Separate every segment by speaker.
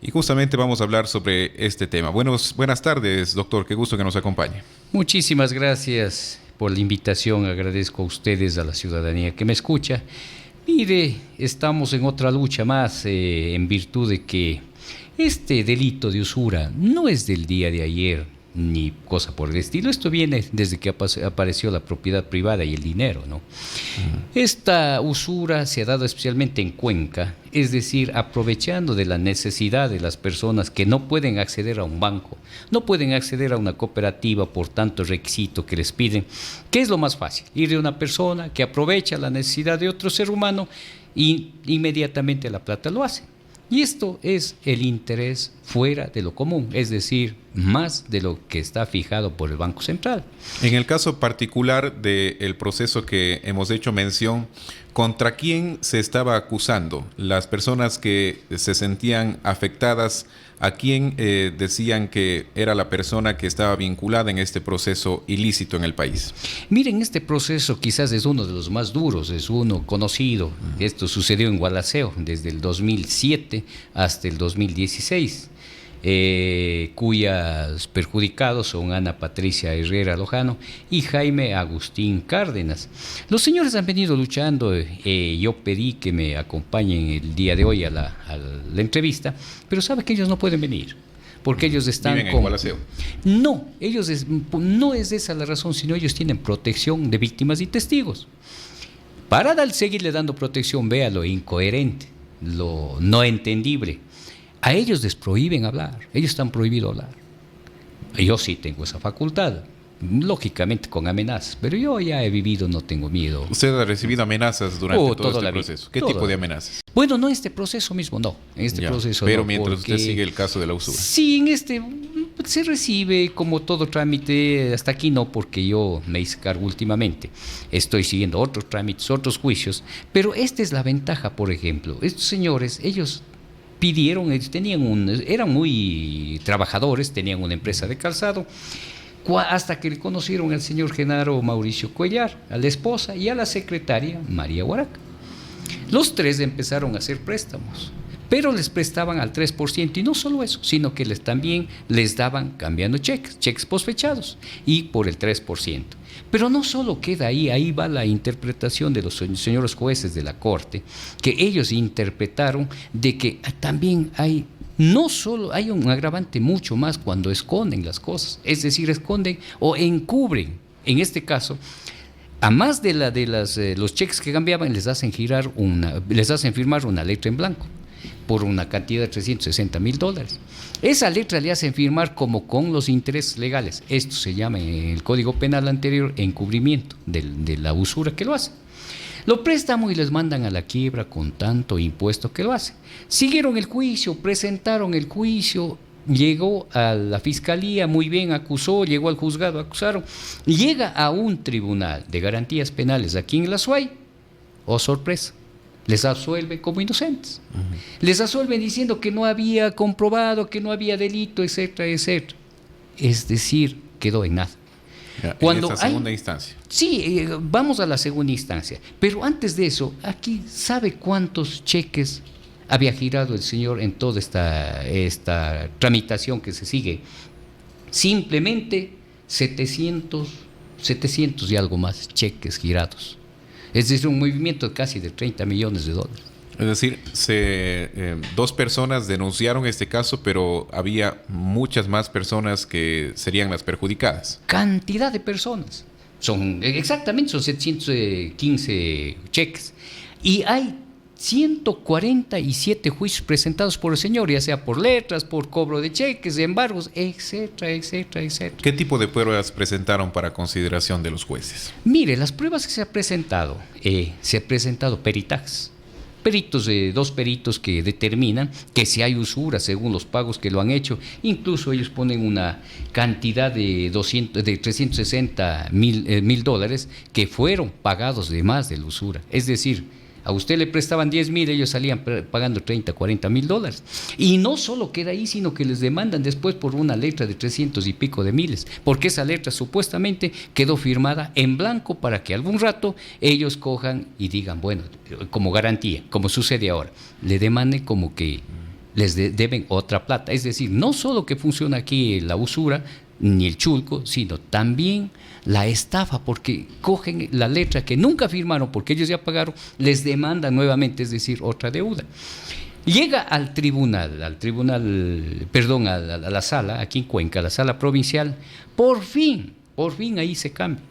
Speaker 1: Y justamente vamos a hablar sobre este tema. Buenas tardes, doctor. Qué gusto que nos acompañe.
Speaker 2: Muchísimas gracias por la invitación. Agradezco a ustedes, a la ciudadanía que me escucha. Mire, estamos en otra lucha más en virtud de que este delito de usura no es del día de ayer ni cosa por el estilo. Esto viene desde que apareció la propiedad privada y el dinero, ¿no? Esta usura se ha dado especialmente en Cuenca, es decir, aprovechando de la necesidad de las personas que no pueden acceder a un banco, no pueden acceder a una cooperativa por tanto requisito que les piden. ¿Qué es lo más fácil? Ir de una persona que aprovecha la necesidad de otro ser humano y inmediatamente la plata lo hace. Y esto es el interés fuera de lo común, es decir, más de lo que está fijado por el Banco Central.
Speaker 1: En el caso particular del proceso que hemos hecho mención, ¿contra quién se estaba acusando? Las personas que se sentían afectadas, ¿a quién decían que era la persona que estaba vinculada en este proceso ilícito en el país?
Speaker 2: Miren, este proceso quizás es uno de los más duros, es uno conocido. Esto sucedió en Gualaceo desde el 2007 hasta el 2016. Cuyos perjudicados son Ana Patricia Herrera Lojano y Jaime Agustín Cárdenas. Los señores han venido luchando, yo pedí que me acompañen el día de hoy a la entrevista, pero sabe que ellos no pueden venir, porque ellos están
Speaker 1: ¿Viven en Gualaceo?
Speaker 2: No, no es esa la razón, sino ellos tienen protección de víctimas y testigos. Para seguirle dando protección, vea lo incoherente, lo no entendible. A ellos les prohíben hablar, ellos están prohibidos hablar. Yo sí tengo esa facultad, lógicamente con amenazas, pero yo ya he vivido, no tengo miedo.
Speaker 1: ¿Usted ha recibido amenazas durante todo este proceso? ¿Qué tipo de amenazas?
Speaker 2: Bueno, no en este proceso mismo, no. En este proceso
Speaker 1: pero
Speaker 2: no,
Speaker 1: mientras usted sigue el caso de la usura.
Speaker 2: Sí, en este se recibe como todo trámite, hasta aquí no, porque yo me hice cargo últimamente. Estoy siguiendo otros trámites, otros juicios, pero esta es la ventaja, por ejemplo. Estos señores, ellos pidieron, eran muy trabajadores, tenían una empresa de calzado, hasta que le conocieron al señor Genaro Mauricio Cuellar, a la esposa y a la secretaria María Huaraca. Los tres empezaron a hacer préstamos, pero les prestaban al 3%, y no solo eso, sino que también les daban cambiando cheques postfechados, y por el 3%. Pero no solo queda ahí va la interpretación de los señores jueces de la Corte, que ellos interpretaron de que también no solo hay un agravante mucho más cuando esconden las cosas, es decir, esconden o encubren, en este caso, a más de los cheques que cambiaban, les hacen firmar una letra en blanco por una cantidad de $360,000. Esa letra le hacen firmar como con los intereses legales. Esto se llama en el Código Penal anterior encubrimiento de la usura que lo hace. Lo préstamo y les mandan a la quiebra con tanto impuesto que lo hacen. Siguieron el juicio, presentaron el juicio, llegó a la fiscalía, muy bien, acusó, llegó al juzgado, acusaron, llega a un tribunal de garantías penales aquí en La Suay, oh sorpresa, les absuelven como inocentes. Les absuelven diciendo que no había comprobado, que no había delito, etcétera, etcétera. Es decir, quedó en nada.
Speaker 1: En esa segunda instancia.
Speaker 2: Sí, vamos a la segunda instancia. Pero antes de eso, aquí, ¿sabe cuántos cheques había girado el señor en toda esta tramitación que se sigue? Simplemente 700 y algo más cheques girados. Es decir, un movimiento de casi de $30 millones.
Speaker 1: Es decir, dos personas denunciaron este caso, pero había muchas más personas que serían las perjudicadas.
Speaker 2: Cantidad de personas. Son 715 cheques. Y hay 147 juicios presentados por el señor, ya sea por letras, por cobro de cheques, de embargos, etcétera, etcétera, etcétera.
Speaker 1: ¿Qué tipo de pruebas presentaron para consideración de los jueces?
Speaker 2: Mire, las pruebas que se ha presentado peritajes. Dos peritos que determinan que si hay usura según los pagos que lo han hecho. Incluso ellos ponen una cantidad de $360,000 que fueron pagados de más de la usura. Es decir, a usted le prestaban 10,000, ellos salían pagando 30, $40,000. Y no solo queda ahí, sino que les demandan después por una letra de 300 y pico de miles, porque esa letra supuestamente quedó firmada en blanco para que algún rato ellos cojan y digan, bueno, como garantía, como sucede ahora, le demanden como que les deben otra plata. Es decir, no solo que funciona aquí la usura ni el chulco, sino también la estafa, porque cogen la letra que nunca firmaron porque ellos ya pagaron, les demandan nuevamente, es decir, otra deuda. Llega al tribunal, perdón, a la sala, aquí en Cuenca, la sala provincial, por fin ahí se cambia.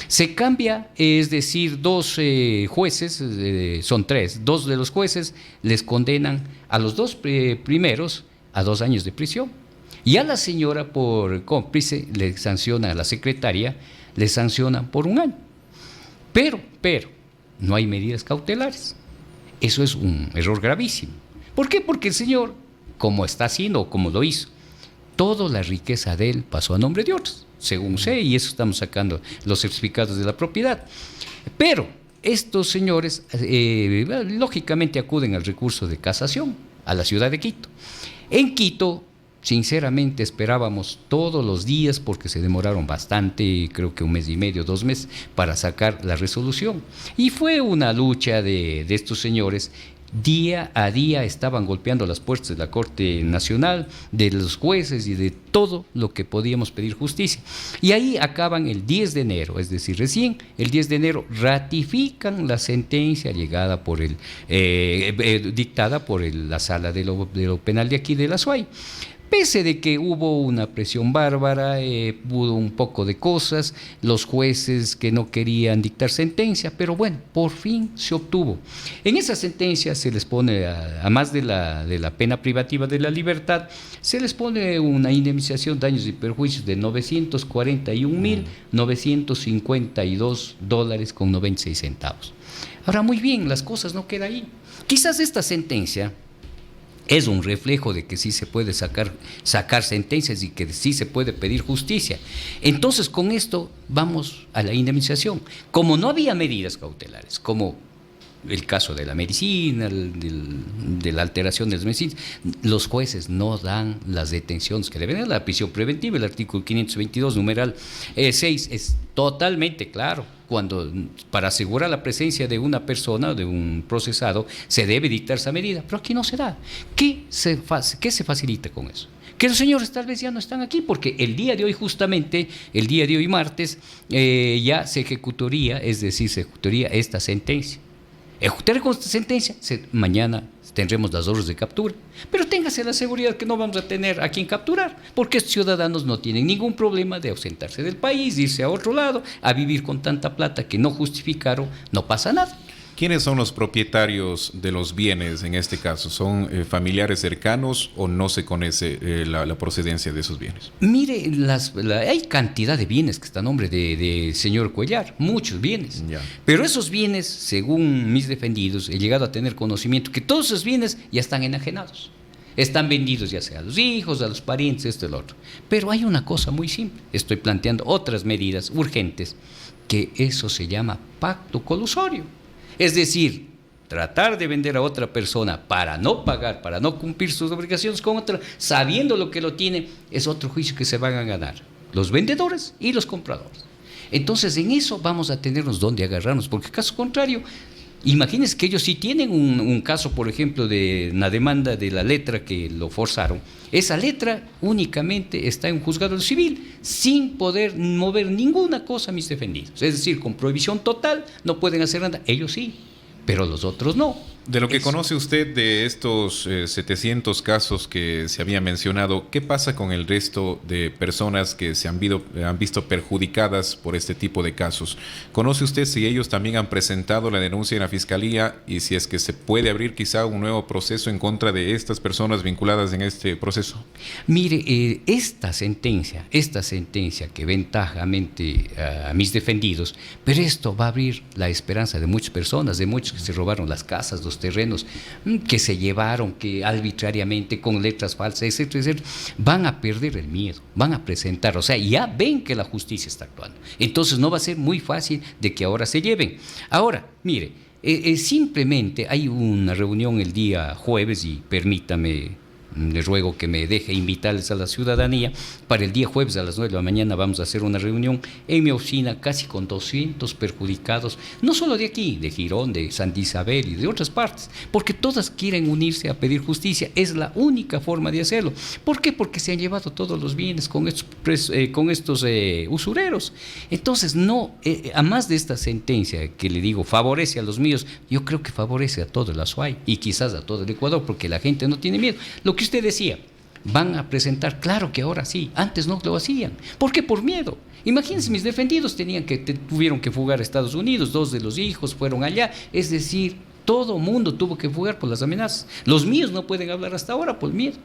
Speaker 2: Se cambia, es decir, dos jueces, son tres, dos de los jueces les condenan a los dos primeros a 2 años de prisión. Y a la señora por cómplice le sanciona, a la secretaria le sancionan por 1 año. Pero, no hay medidas cautelares. Eso es un error gravísimo. ¿Por qué? Porque el señor, como está haciendo, como lo hizo, toda la riqueza de él pasó a nombre de otros, según sé, y eso estamos sacando los certificados de la propiedad. Pero estos señores, lógicamente, acuden al recurso de casación a la ciudad de Quito. En Quito, sinceramente, esperábamos todos los días, porque se demoraron bastante, creo que 1 mes y medio, 2 meses, para sacar la resolución. Y fue una lucha de estos señores. Día a día estaban golpeando las puertas de la Corte Nacional, de los jueces y de todo lo que podíamos pedir justicia. Y ahí acaban el 10 de enero, es decir, recién el 10 de enero ratifican la sentencia llegada por dictada por la Sala de lo Penal de aquí de la SUAY. Pese de que hubo una presión bárbara, hubo un poco de cosas, los jueces que no querían dictar sentencia, pero bueno, por fin se obtuvo. En esa sentencia se les pone, a más de la pena privativa de la libertad, se les pone una indemnización, daños y perjuicios de $941,952.96. Ahora, muy bien, las cosas no quedan ahí. Quizás esta sentencia es un reflejo de que sí se puede sacar sentencias y que sí se puede pedir justicia. Entonces, con esto vamos a la indemnización. Como no había medidas cautelares, como el caso de la medicina, de la alteración de las medicinas, los jueces no dan las detenciones que deben dar. La prisión preventiva, el artículo 522, numeral 6, es totalmente claro. Cuando, para asegurar la presencia de una persona, de un procesado, se debe dictar esa medida, pero aquí no se da. ¿Qué se facilita con eso? Que los señores tal vez ya no están aquí, porque el día de hoy, justamente, el día de hoy martes, ya se ejecutaría, es decir, se ejecutaría esta sentencia. Ejecutar con esta sentencia, mañana tendremos las órdenes de captura, pero téngase la seguridad que no vamos a tener a quien capturar, porque estos ciudadanos no tienen ningún problema de ausentarse del país, de irse a otro lado, a vivir con tanta plata que no justificaron, no pasa nada.
Speaker 1: ¿Quiénes son los propietarios de los bienes en este caso? ¿Son familiares cercanos o no se conoce la procedencia de esos bienes?
Speaker 2: Mire, hay cantidad de bienes que están a nombre de señor Cuellar, muchos bienes. Ya. Pero esos bienes, según mis defendidos, he llegado a tener conocimiento que todos esos bienes ya están enajenados. Están vendidos ya sea a los hijos, a los parientes, esto y lo otro. Pero hay una cosa muy simple. Estoy planteando otras medidas urgentes, que eso se llama pacto colusorio. Es decir, tratar de vender a otra persona para no pagar, para no cumplir sus obligaciones con otra, sabiendo lo que lo tiene, es otro juicio que se van a ganar los vendedores y los compradores. Entonces, en eso vamos a tenernos donde agarrarnos, porque caso contrario, imagínense que ellos sí tienen un caso, por ejemplo, de una demanda de la letra que lo forzaron. Esa letra únicamente está en un juzgado civil, sin poder mover ninguna cosa a mis defendidos. Es decir, con prohibición total, no pueden hacer nada. Ellos sí, pero los otros no.
Speaker 1: De lo que conoce usted de estos 700 casos que se había mencionado, ¿qué pasa con el resto de personas que se han visto perjudicadas por este tipo de casos? ¿Conoce usted si ellos también han presentado la denuncia en la Fiscalía y si es que se puede abrir quizá un nuevo proceso en contra de estas personas vinculadas en este proceso?
Speaker 2: Mire, esta sentencia que ventajamente a mis defendidos, pero esto va a abrir la esperanza de muchas personas, de muchos que se robaron las casas, los terrenos que se llevaron, que arbitrariamente con letras falsas, etcétera, etcétera, van a perder el miedo, van a presentar, o sea, ya ven que la justicia está actuando. Entonces no va a ser muy fácil de que ahora se lleven. Ahora, mire, simplemente hay una reunión el día jueves, y permítame le ruego que me deje invitarles a la ciudadanía. Para el día jueves a las 9 de la mañana vamos a hacer una reunión en mi oficina casi con 200 perjudicados, no solo de aquí, de Girón, de Santa Isabel y de otras partes, porque todas quieren unirse a pedir justicia. Es la única forma de hacerlo. ¿Por qué? Porque se han llevado todos los bienes con estos usureros. Entonces, no, a más de esta sentencia que le digo favorece a los míos, yo creo que favorece a todo el Azuay y quizás a todo el Ecuador, porque la gente no tiene miedo. Lo que usted decía, van a presentar, claro que ahora sí, antes no lo hacían. ¿Por qué? Por miedo. Imagínense, mis defendidos tuvieron que fugar a Estados Unidos, 2 de los hijos fueron allá, es decir, todo mundo tuvo que fugar por las amenazas. Los míos no pueden hablar hasta ahora por miedo.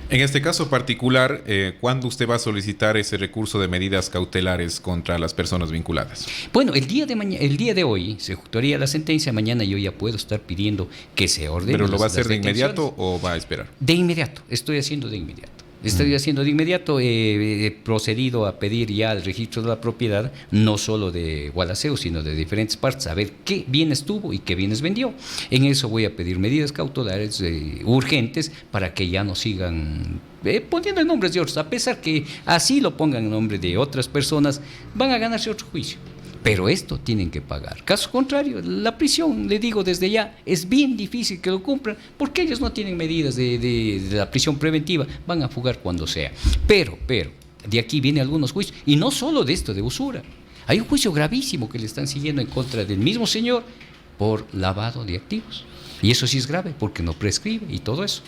Speaker 1: En este caso particular, ¿cuándo usted va a solicitar ese recurso de medidas cautelares contra las personas vinculadas?
Speaker 2: Bueno, el día de hoy se ejecutaría la sentencia, mañana yo ya puedo estar pidiendo que se ordene.
Speaker 1: ¿Pero lo va a hacer de inmediato o va a esperar?
Speaker 2: De inmediato, estoy haciendo de inmediato. He procedido a pedir ya el registro de la propiedad, no solo de Gualaceo, sino de diferentes partes, a ver qué bienes tuvo y qué bienes vendió. En eso voy a pedir medidas cautelares urgentes para que ya no sigan poniendo nombres de otros, a pesar que así lo pongan en nombre de otras personas, van a ganarse otro juicio. Pero esto tienen que pagar. Caso contrario, la prisión, le digo desde ya, es bien difícil que lo cumplan porque ellos no tienen medidas de la prisión preventiva, van a fugar cuando sea. Pero, de aquí vienen algunos juicios, y no solo de esto de usura. Hay un juicio gravísimo que le están siguiendo en contra del mismo señor por lavado de activos. Y eso sí es grave porque no prescribe y todo eso.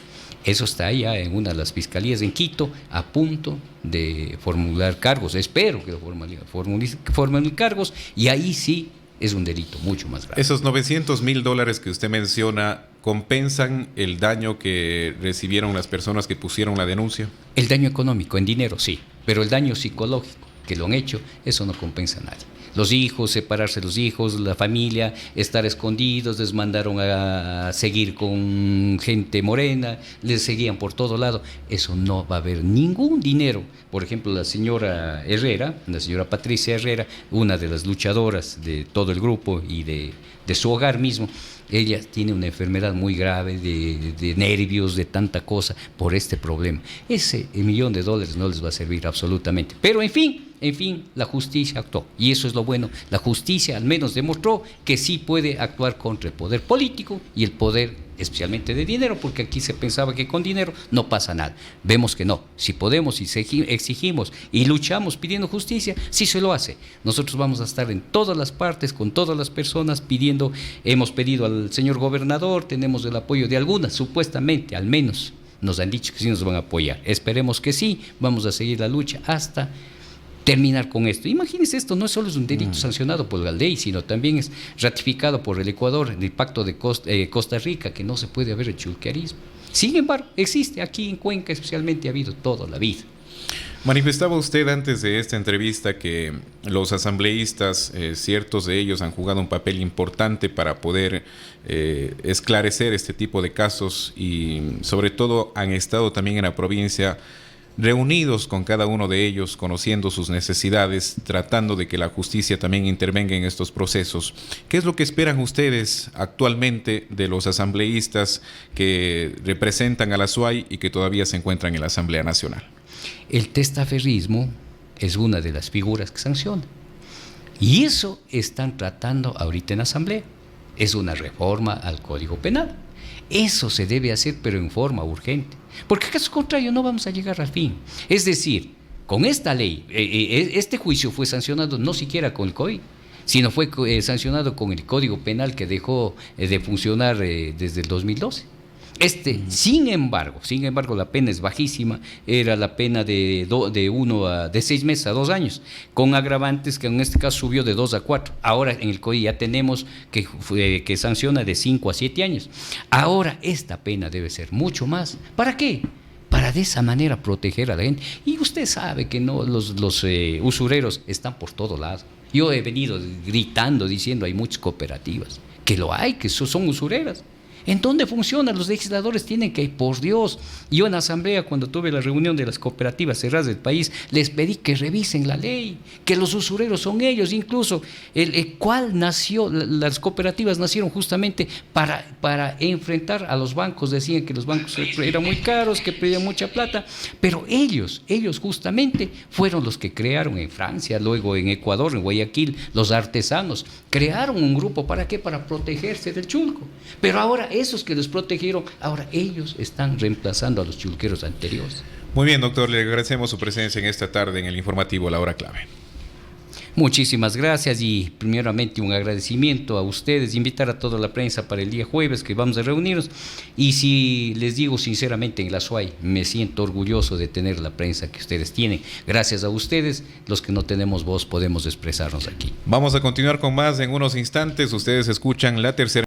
Speaker 2: Eso está ya en una de las fiscalías en Quito a punto de formular cargos. Espero que formulen cargos y ahí sí es un delito mucho más grave.
Speaker 1: Esos $900,000 que usted menciona, ¿compensan el daño que recibieron las personas que pusieron la denuncia?
Speaker 2: El daño económico, en dinero sí, pero el daño psicológico que lo han hecho, eso no compensa a nadie. Los hijos, separarse los hijos, la familia, estar escondidos, les mandaron a seguir con gente morena, les seguían por todo lado. Eso no va a haber ningún dinero. Por ejemplo, la señora Patricia Herrera, una de las luchadoras de todo el grupo y de su hogar mismo, ella tiene una enfermedad muy grave de nervios, de tanta cosa, por este problema. Ese $1,000,000 no les va a servir absolutamente. Pero en fin, la justicia actuó. Y eso es lo bueno. La justicia al menos demostró que sí puede actuar contra el poder político y el poder especialmente de dinero, porque aquí se pensaba que con dinero no pasa nada. Vemos que no. Si podemos y exigimos y luchamos pidiendo justicia, sí se lo hace. Nosotros vamos a estar en todas las partes, con todas las personas pidiendo. Hemos pedido al señor gobernador, tenemos el apoyo de algunas, supuestamente, al menos nos han dicho que sí nos van a apoyar. Esperemos que sí, vamos a seguir la lucha hasta terminar con esto. Imagínense, esto no solo es un delito sancionado por la ley, sino también es ratificado por el Ecuador en el Pacto de Costa Rica, que no se puede haber el chulquerismo. Sin embargo, existe aquí en Cuenca, especialmente ha habido toda la vida.
Speaker 1: Manifestaba usted antes de esta entrevista que los asambleístas, ciertos de ellos han jugado un papel importante para poder esclarecer este tipo de casos y sobre todo han estado también en la provincia reunidos con cada uno de ellos, conociendo sus necesidades, tratando de que la justicia también intervenga en estos procesos. ¿Qué es lo que esperan ustedes actualmente de los asambleístas que representan a la SUAY y que todavía se encuentran en la Asamblea Nacional?
Speaker 2: El testaferrismo es una de las figuras que sanciona. Y eso están tratando ahorita en la Asamblea. Es una reforma al Código Penal. Eso se debe hacer, pero en forma urgente. Porque caso contrario no vamos a llegar al fin. Es decir, con esta ley, este juicio fue sancionado no siquiera con el COI, sino fue sancionado con el Código Penal que dejó de funcionar desde el 2012. Sin embargo, la pena es bajísima, era la pena de 6 meses a 2 años, con agravantes que en este caso subió de 2 a 4. Ahora en el COI ya tenemos que sanciona de 5 a 7 años. Ahora esta pena debe ser mucho más. ¿Para qué? Para de esa manera proteger a la gente. Y usted sabe que no los usureros están por todo lado. Yo he venido gritando, diciendo, hay muchas cooperativas, que lo hay, que son usureras. ¿En dónde funciona? Los legisladores tienen que, por Dios, yo en asamblea cuando tuve la reunión de las cooperativas cerradas del país, les pedí que revisen la ley, que los usureros son ellos, incluso el cual nació, las cooperativas nacieron justamente para enfrentar a los bancos, decían que los bancos eran muy caros, que pedían mucha plata, pero ellos justamente fueron los que crearon en Francia, luego en Ecuador, en Guayaquil, los artesanos, crearon un grupo, ¿para qué? Para protegerse del chulco, pero ahora esos que los protegieron, ahora ellos están reemplazando a los chulqueros anteriores.
Speaker 1: Muy bien, doctor, le agradecemos su presencia en esta tarde en el informativo La Hora Clave.
Speaker 2: Muchísimas gracias y primeramente un agradecimiento a ustedes, invitar a toda la prensa para el día jueves que vamos a reunirnos y si les digo sinceramente en la SUAY me siento orgulloso de tener la prensa que ustedes tienen. Gracias a ustedes, los que no tenemos voz podemos expresarnos aquí.
Speaker 1: Vamos a continuar con más en unos instantes. Ustedes escuchan La Tercera.